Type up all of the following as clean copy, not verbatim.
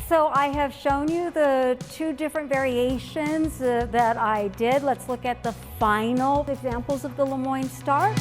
So I have shown you the two different variations that I did. Let's look at the final examples of the LeMoyne Star.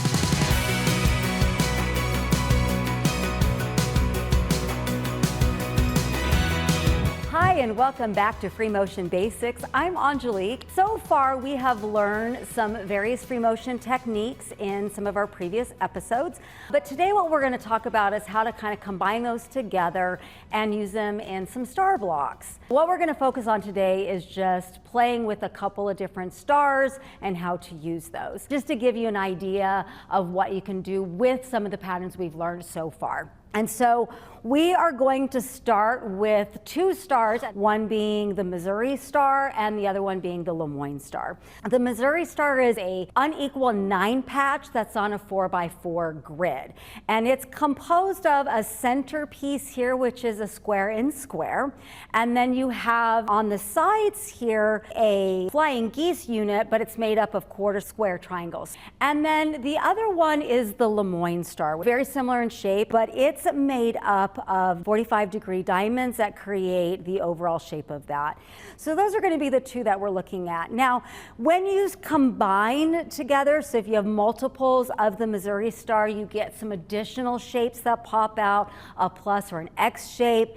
Hi and welcome back to Free Motion Basics. I'm Angelique. So far we have learned some various free motion techniques in some of our previous episodes, but today what we're going to talk about is how to kind of combine those together and use them in some star blocks. What we're going to focus on today is just playing with a couple of different stars and how to use those, just to give you an idea of what you can do with some of the patterns we've learned so far. And so we are going to start with two stars, one being the Missouri Star and the other one being the LeMoyne Star. The Missouri Star is a unequal 9-patch that's on a 4x4 grid. And it's composed of a center piece here, which is a square in square. And then you have on the sides here a flying geese unit, but it's made up of quarter square triangles. And then the other one is the LeMoyne Star, very similar in shape, but it's made up of 45-degree diamonds that create the overall shape of that. So those are going to be the two that we're looking at. Now, when you combine together, so if you have multiples of the Missouri Star, you get some additional shapes that pop out, a plus or an X shape.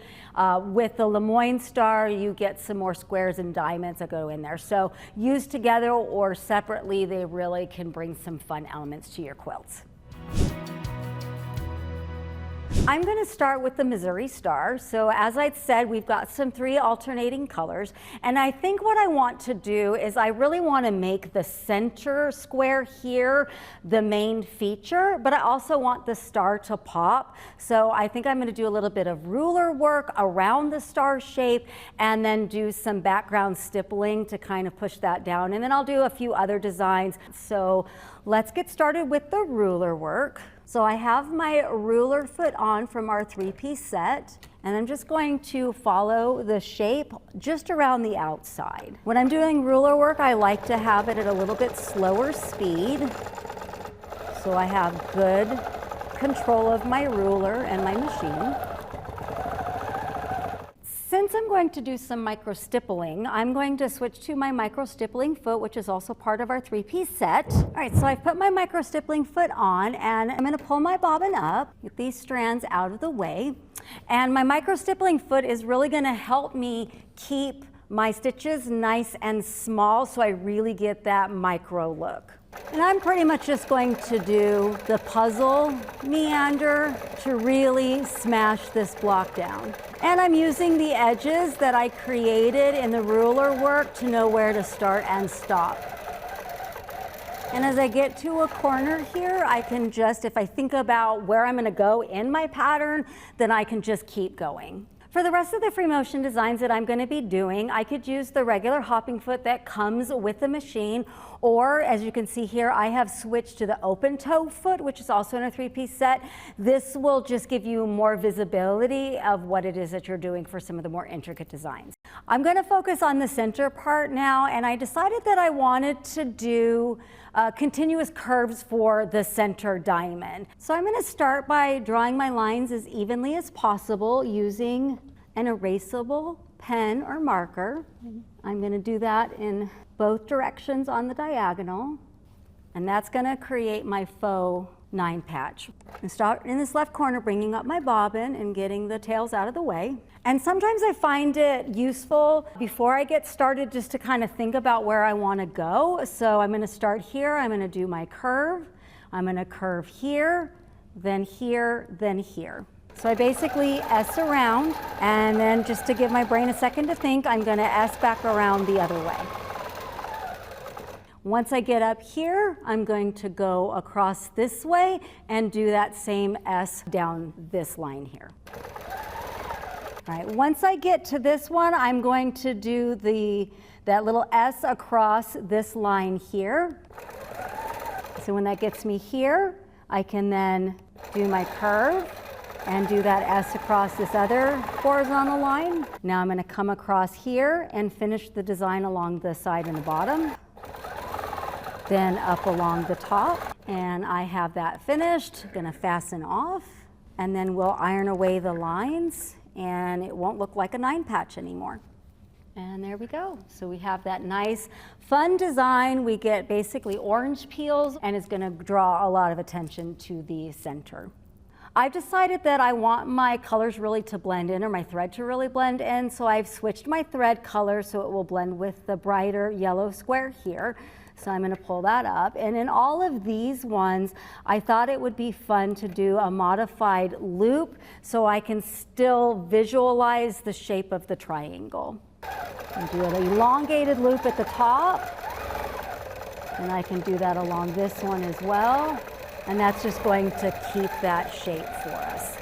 With the LeMoyne Star, you get some more squares and diamonds that go in there. So used together or separately, they really can bring some fun elements to your quilts. I'm going to start with the Missouri Star. So as I'd said, we've got some 3 alternating colors. And I think what I want to do is I really want to make the center square here the main feature, but I also want the star to pop. So I think I'm going to do a little bit of ruler work around the star shape and then do some background stippling to kind of push that down. And then I'll do a few other designs. So let's get started with the ruler work. So I have my ruler foot on from our 3-piece set, and I'm just going to follow the shape just around the outside. When I'm doing ruler work, I like to have it at a little bit slower speed, so I have good control of my ruler and my machine. Since I'm going to do some micro stippling, I'm going to switch to my micro stippling foot, which is also part of our 3-piece set. All right, so I've put my micro stippling foot on, and I'm going to pull my bobbin up, get these strands out of the way. And my micro stippling foot is really going to help me keep my stitches nice and small so I really get that micro look. And I'm pretty much just going to do the puzzle meander to really smash this block down. And I'm using the edges that I created in the ruler work to know where to start and stop. And as I get to a corner here, I can just, if I think about where I'm going to go in my pattern, then I can just keep going. For the rest of the free motion designs that I'm going to be doing, I could use the regular hopping foot that comes with the machine, or as you can see here, I have switched to the open toe foot, which is also in a 3-piece set. This will just give you more visibility of what it is that you're doing for some of the more intricate designs. I'm going to focus on the center part now, and I decided that I wanted to do continuous curves for the center diamond. So I'm going to start by drawing my lines as evenly as possible using an erasable pen or marker. I'm going to do that in both directions on the diagonal, and that's going to create my faux 9-patch. I start in this left corner, bringing up my bobbin and getting the tails out of the way. And sometimes I find it useful before I get started just to kind of think about where I want to go. So I'm going to start here, I'm going to do my curve, I'm going to curve here, then here, then here. So I basically S around, and then just to give my brain a second to think, I'm going to S back around the other way. Once I get up here, I'm going to go across this way and do that same S down this line here. All right, once I get to this one, I'm going to do that little S across this line here. So when that gets me here, I can then do my curve and do that S across this other horizontal line. Now I'm going to come across here and finish the design along the side and the bottom. Then up along the top, and I have that finished. Gonna fasten off, and then we'll iron away the lines and it won't look like a 9 patch anymore. And there we go. So we have that nice, fun design. We get basically orange peels, and it's going to draw a lot of attention to the center. I've decided that I want my colors really to blend in, or my thread to really blend in, so I've switched my thread color so it will blend with the brighter yellow square here. So I'm going to pull that up. And in all of these ones, I thought it would be fun to do a modified loop so I can still visualize the shape of the triangle. And do an elongated loop at the top, and I can do that along this one as well, and that's just going to keep that shape for us.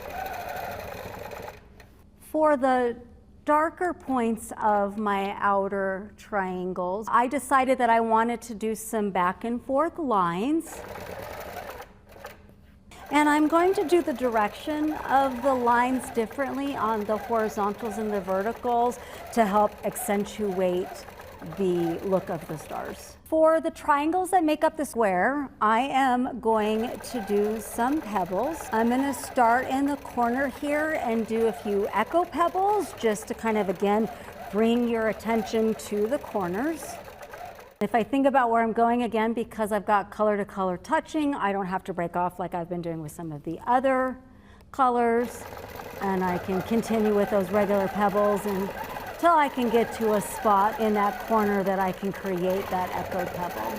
For the darker points of my outer triangles, I decided that I wanted to do some back and forth lines. And I'm going to do the direction of the lines differently on the horizontals and the verticals to help accentuate the look of the stars. For the triangles that make up the square, I am going to do some pebbles. I'm going to start in the corner here and do a few echo pebbles just to kind of, again, bring your attention to the corners. If I think about where I'm going, again, because I've got color to color touching, I don't have to break off like I've been doing with some of the other colors, and I can continue with those regular pebbles until I can get to a spot in that corner that I can create that echoed pebble.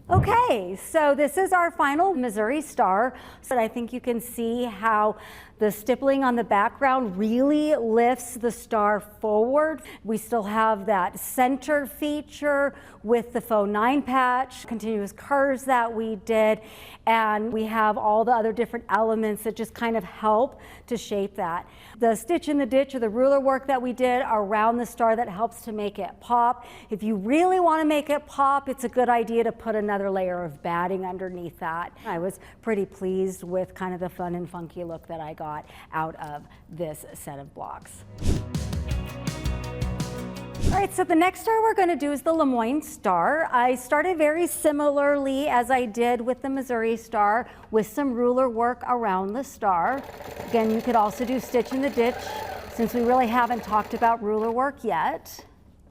Okay, so this is our final Missouri Star. So I think you can see how the stippling on the background really lifts the star forward. We still have that center feature with the faux 9 patch, continuous curves that we did, and we have all the other different elements that just kind of help to shape that. The stitch in the ditch, or the ruler work that we did around the star, that helps to make it pop. If you really want to make it pop, it's a good idea to put another layer of batting underneath that. I was pretty pleased with kind of the fun and funky look that I got out of this set of blocks. All right, so the next star we're going to do is the LeMoyne Star. I started very similarly as I did with the Missouri Star, with some ruler work around the star. Again, you could also do stitch in the ditch, since we really haven't talked about ruler work yet.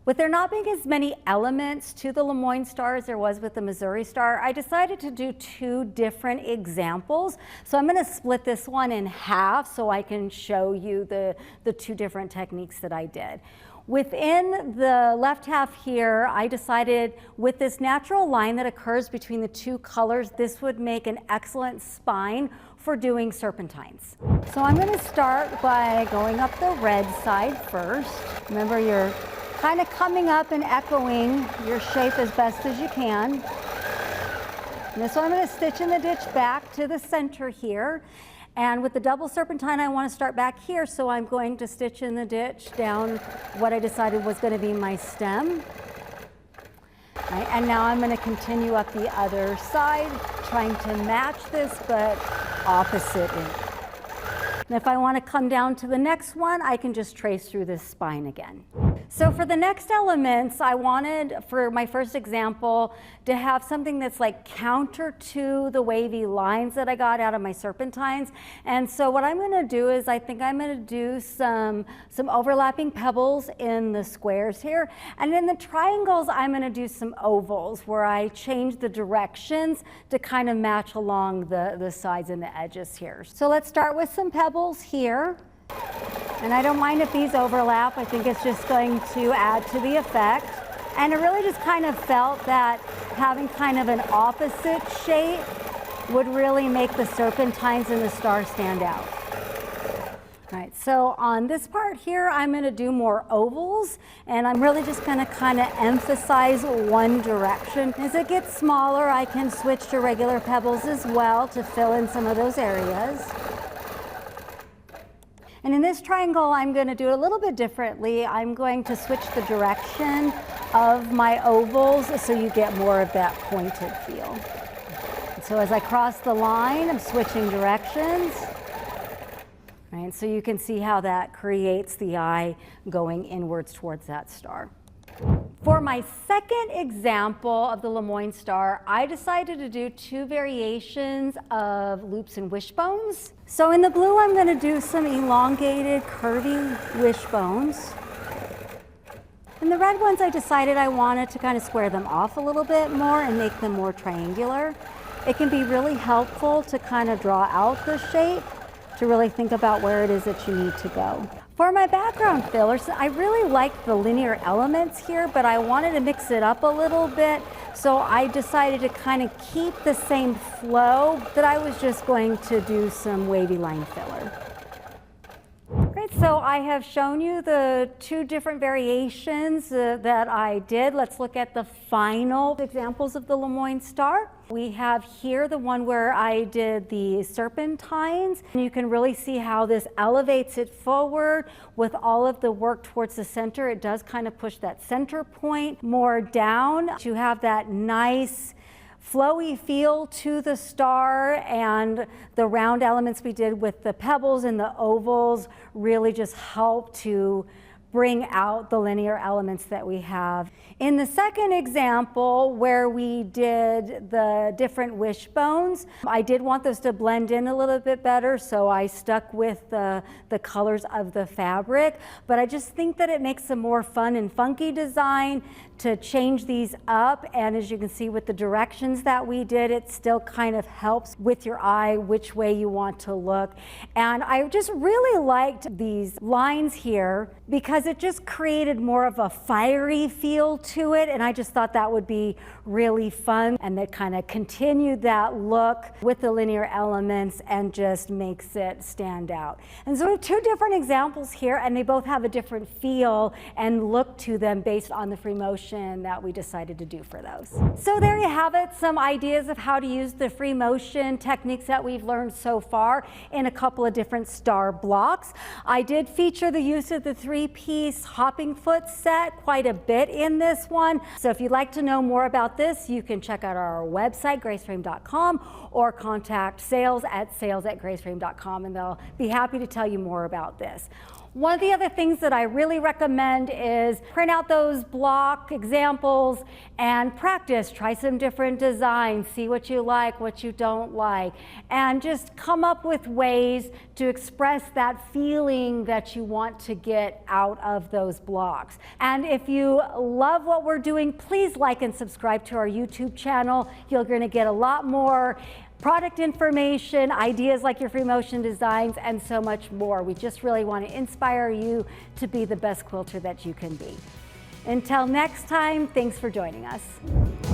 With there not being as many elements to the LeMoyne Star as there was with the Missouri Star, I decided to do 2 different examples. So I'm going to split this one in half so I can show you the 2 different techniques that I did. Within the left half here, I decided with this natural line that occurs between the 2 colors, this would make an excellent spine for doing serpentines. So I'm going to start by going up the red side first. Remember, you're kind of coming up and echoing your shape as best as you can. And this one I'm going to stitch in the ditch back to the center here. And with the double serpentine, I want to start back here, so I'm going to stitch in the ditch down what I decided was going to be my stem. Right, and now I'm going to continue up the other side, trying to match this, but opposite it. And if I want to come down to the next one, I can just trace through this spine again. So for the next elements, I wanted, for my first example, to have something that's like counter to the wavy lines that I got out of my serpentines. And so what I'm going to do is, I think I'm going to do some overlapping pebbles in the squares here. And in the triangles, I'm going to do some ovals where I change the directions to kind of match along the sides and the edges here. So let's start with some pebbles here. And I don't mind if these overlap. I think it's just going to add to the effect. And I really just kind of felt that having kind of an opposite shape would really make the serpentines and the star stand out. All right, so on this part here, I'm going to do more ovals, and I'm really just going to kind of emphasize one direction. As it gets smaller, I can switch to regular pebbles as well to fill in some of those areas. And in this triangle, I'm going to do it a little bit differently. I'm going to switch the direction of my ovals so you get more of that pointed feel. And so as I cross the line, I'm switching directions. Right, so you can see how that creates the eye going inwards towards that star. For my second example of the LeMoyne Star, I decided to do 2 variations of loops and wishbones. So in the blue, I'm going to do some elongated, curvy wishbones. In the red ones, I decided I wanted to kind of square them off a little bit more and make them more triangular. It can be really helpful to kind of draw out the shape, to really think about where it is that you need to go. For my background fillers, I really like the linear elements here, but I wanted to mix it up a little bit, so I decided to kind of keep the same flow, that I was just going to do some wavy line filler. Great, so I have shown you the 2 different variations that I did. Let's look at the final examples of the LeMoyne Star. We have here the one where I did the serpentines. And you can really see how this elevates it forward with all of the work towards the center. It does kind of push that center point more down to have that nice flowy feel to the star, and the round elements we did with the pebbles and the ovals really just help to bring out the linear elements that we have. In the second example, where we did the different wishbones, I did want those to blend in a little bit better, so I stuck with the colors of the fabric, but I just think that it makes a more fun and funky design to change these up. And as you can see with the directions that we did, it still kind of helps with your eye which way you want to look. And I just really liked these lines here because it just created more of a fiery feel to it, and I just thought that would be really fun, and that kind of continued that look with the linear elements and just makes it stand out. And so we have 2 different examples here, and they both have a different feel and look to them based on the free motion that we decided to do for those. So there you have it, some ideas of how to use the free motion techniques that we've learned so far in a couple of different star blocks. I did feature the use of the 3-piece hopping foot set quite a bit in this one. So if you'd like to know more about this, you can check out our website, graceframe.com, or contact sales@graceframe.com, and they'll be happy to tell you more about this. One of the other things that I really recommend is print out those block examples and practice. Try some different designs, see what you like, what you don't like, and just come up with ways to express that feeling that you want to get out of those blocks. And if you love what we're doing, please like and subscribe to our YouTube channel. You're going to get a lot more product information, ideas like your free motion designs, and so much more. We just really want to inspire you to be the best quilter that you can be. Until next time, thanks for joining us.